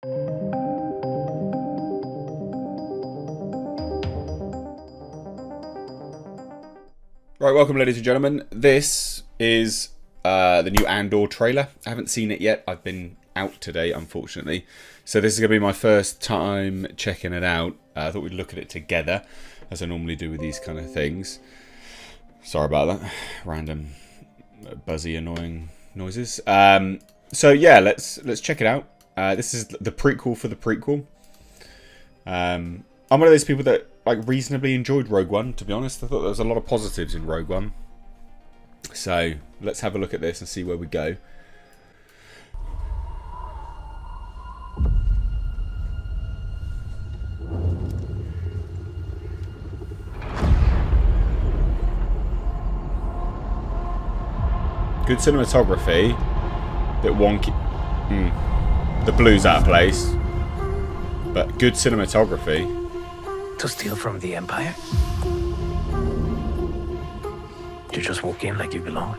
Right, welcome ladies and gentlemen. This is the new Andor trailer. I haven't seen it yet. I've been out today, unfortunately. So this is going to be my first time checking it out. I thought we'd look at it together, as I normally do with these kind of things. Sorry about that. Random, buzzy, annoying noises. So yeah, let's check it out. This is the prequel for the prequel. I'm one of those people that reasonably enjoyed Rogue One, to be honest. I thought there was a lot of positives in Rogue One. So let's have a look at this and see where we go. Good cinematography. Bit wonky. The blue's out of place. But good cinematography. To steal from the Empire? To just walk in like you belong?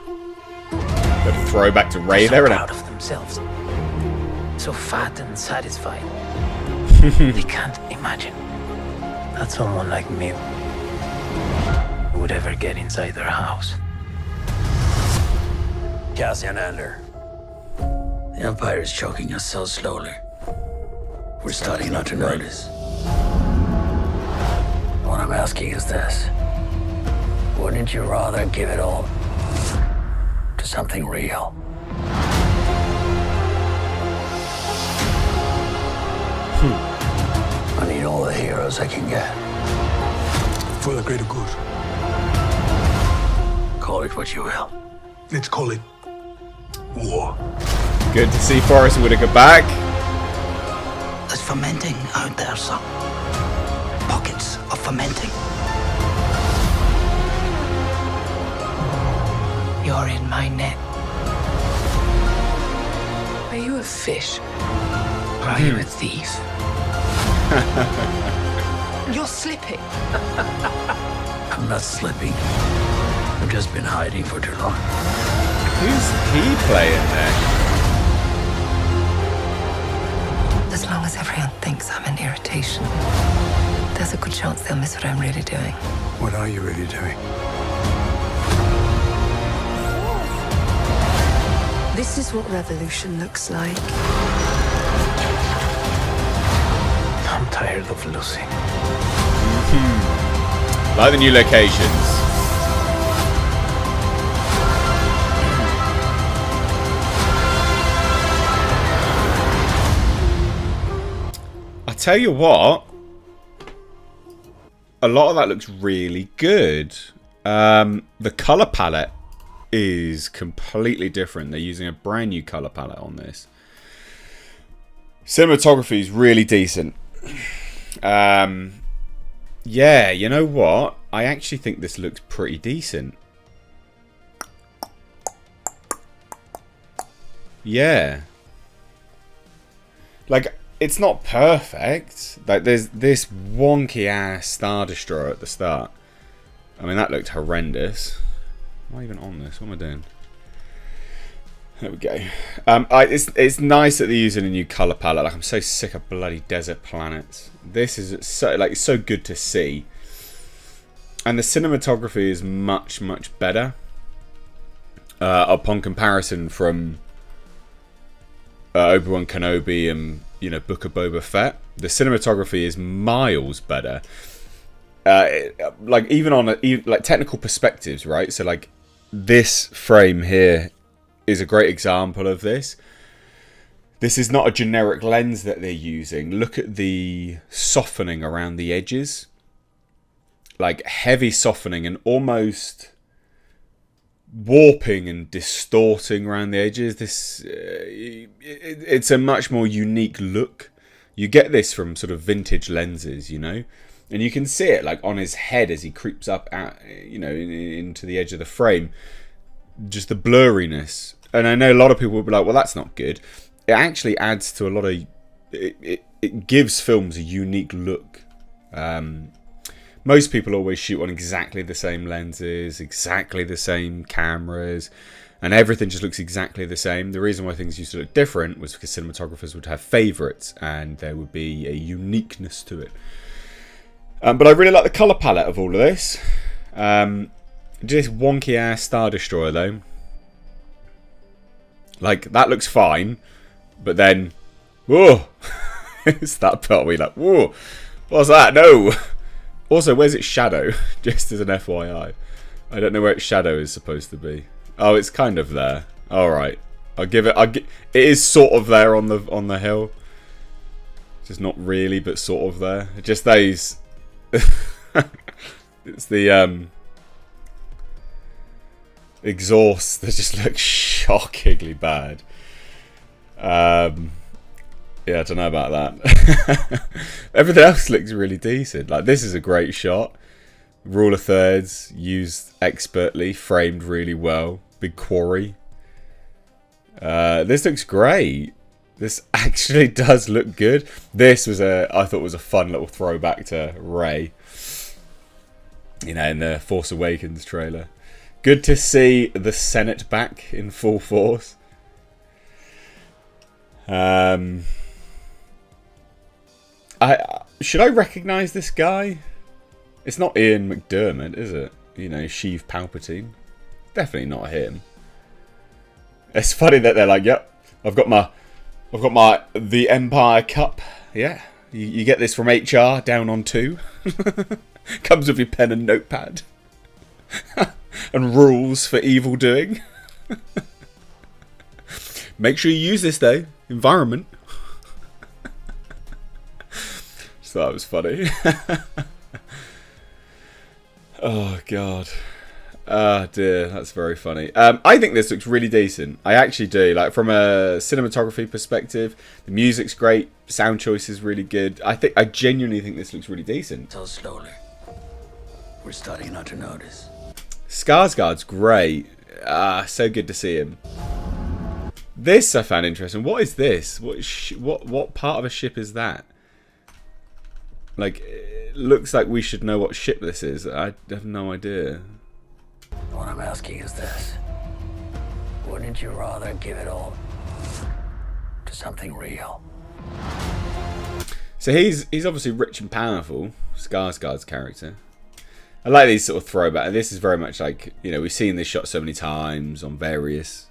Bit of throwback to Rey there, so isn't proud it? of themselves. So fat and satisfied. They can't imagine that someone like me would ever get inside their house. Cassian Andor. The Empire is choking us so slowly. We're starting not to notice. What I'm asking is this. Wouldn't you rather give it all to something real? I need all the heroes I can get. For the greater good. Call it what you will. Let's call it war. Good to see Forrest Whitaker back. There's fermenting out there, son. Pockets of fermenting. You're in my net. Are you a fish? Or are you a thief? You're slipping. I'm not slipping. I've just been hiding for too long. Who's he playing there? As long as everyone thinks I'm an irritation, there's a good chance they'll miss what I'm really doing. What are you really doing? This is what revolution looks like. I'm tired of losing. Like the new locations. I tell you what, a lot of that looks really good. The color palette is completely different. They're using a brand new color palette on this. Cinematography is really decent. Yeah, you know what? I actually think this looks pretty decent. Yeah. It's not perfect. There's this wonky ass Star Destroyer at the start. I mean, that looked horrendous. Am I even on this? What am I doing? There we go. It's nice that they're using a new color palette. I'm so sick of bloody desert planets. This is so good to see. And the cinematography is much better upon comparison from Obi-Wan Kenobi and Book of Boba Fett. The cinematography is miles better. Even on technical perspectives, right? So this frame here is a great example of this. This is not a generic lens that they're using. Look at the softening around the edges. Heavy softening and almost warping and distorting around the edges. It's a much more unique look. You get this from sort of vintage lenses, and you can see it on his head as he creeps up into the edge of the frame. Just the blurriness. And I know a lot of people will be like, well, that's not good. It actually adds to a lot of it gives films a unique look. Most people always shoot on exactly the same lenses, exactly the same cameras, And everything just looks exactly the same. The reason why things used to look different was because cinematographers would have favourites and there would be a uniqueness to it. But I really like the colour palette of all of this. This wonky ass Star Destroyer though. Like, that looks fine. But then, whoa. It's that part where you're like, whoa. What's that? No. Also, where's its shadow? Just as an FYI. I don't know where its shadow is supposed to be. Oh, it's kind of there. All right, I'll give it. It is sort of there on the hill. Just not really, but sort of there. Just those. It's the exhaust that just looks shockingly bad. Yeah, I don't know about that. Everything else looks really decent. Like, this is a great shot. Rule of thirds, used expertly, framed really well. Big quarry. This looks great. This actually does look good. This was I thought was a fun little throwback to Rey. You know, in the Force Awakens trailer. Good to see the Senate back in full force. Should I recognise this guy? It's not Ian McDiarmid, is it? You know, Sheev Palpatine. Definitely not him. It's funny that they're like, yep, I've got my the Empire Cup. Yeah, you get this from HR down on 2. Comes with your pen and notepad. And rules for evil doing. Make sure you use this though. Environment. So that was funny. Oh god. Oh dear, that's very funny. I think this looks really decent. I actually do. Like, from a cinematography perspective, the music's great, sound choice is really good. I genuinely think this looks really decent. So slowly, we're starting not to notice. Skarsgård's great. So good to see him. This I found interesting. What is this? What part of a ship is that? Like, it looks like we should know what ship this is. I have no idea. What I'm asking is this. Wouldn't you rather give it all to something real? So he's obviously rich and powerful, Skarsgård's character. I like these sort of throwbacks. This is very much like, you know, we've seen this shot so many times on various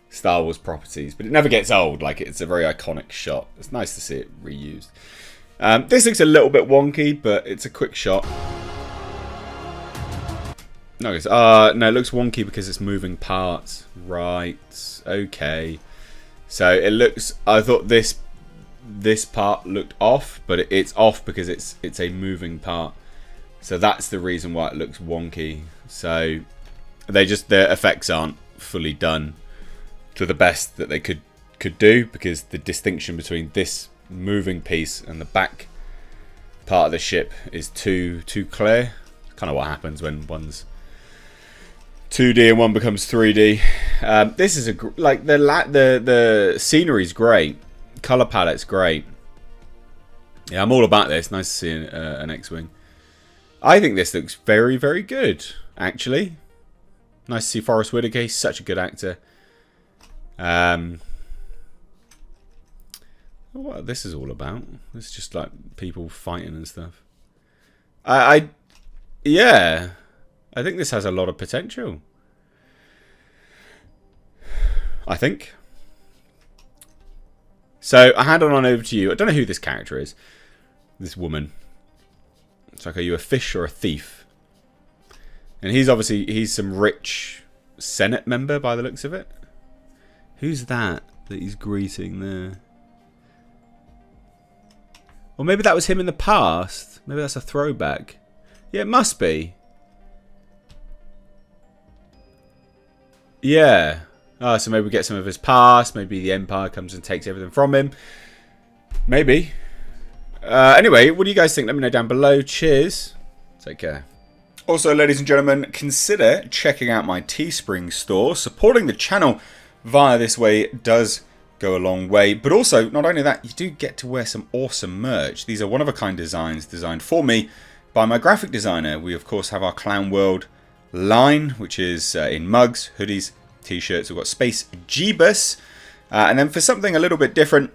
Star Wars properties, but it never gets old. Like, it's a very iconic shot. It's nice to see it reused. This looks a little bit wonky, but it's a quick shot. No, no, it looks wonky because it's moving parts. Right. Okay. So it looks. I thought this part looked off, but it's off because it's a moving part. So that's the reason why it looks wonky. So their effects aren't fully done to the best that they could do, because the distinction between this moving piece and the back part of the ship is too clear. Kind of what happens when one's 2D and one becomes 3D. This is the scenery's great, color palette's great. Yeah, I'm all about this. Nice to see an X-wing. I think this looks very, very good, actually. Nice to see Forrest Whitaker. He's such a good actor. What this is all about? It's just like people fighting and stuff. Yeah, I think this has a lot of potential. I think. So I hand on over to you. I don't know who this character is. This woman. It's like, are you a fish or a thief? And he's some rich Senate member by the looks of it. Who's that he's greeting there? Or maybe that was him in the past. Maybe that's a throwback. Yeah, it must be. Yeah. Oh, so maybe we get some of his past. Maybe the Empire comes and takes everything from him. Maybe. Anyway, what do you guys think? Let me know down below. Cheers. Take care. Also, ladies and gentlemen, consider checking out my Teespring store. Supporting the channel via this way does go a long way. But also, not only that, you do get to wear some awesome merch. These are one-of-a-kind designs designed for me by my graphic designer. We, of course, have our Clown World line, which is in mugs, hoodies, t-shirts. We've got Space Jeebus. And then for something a little bit different,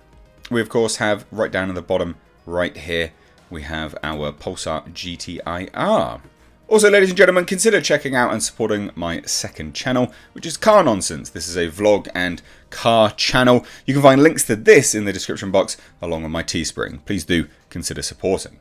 we of course have right down at the bottom right here, we have our Pulsar GTIR. Also, ladies and gentlemen, consider checking out and supporting my second channel, which is Car Nonsense. This is a vlog and car channel. You can find links to this in the description box, along with my Teespring. Please do consider supporting.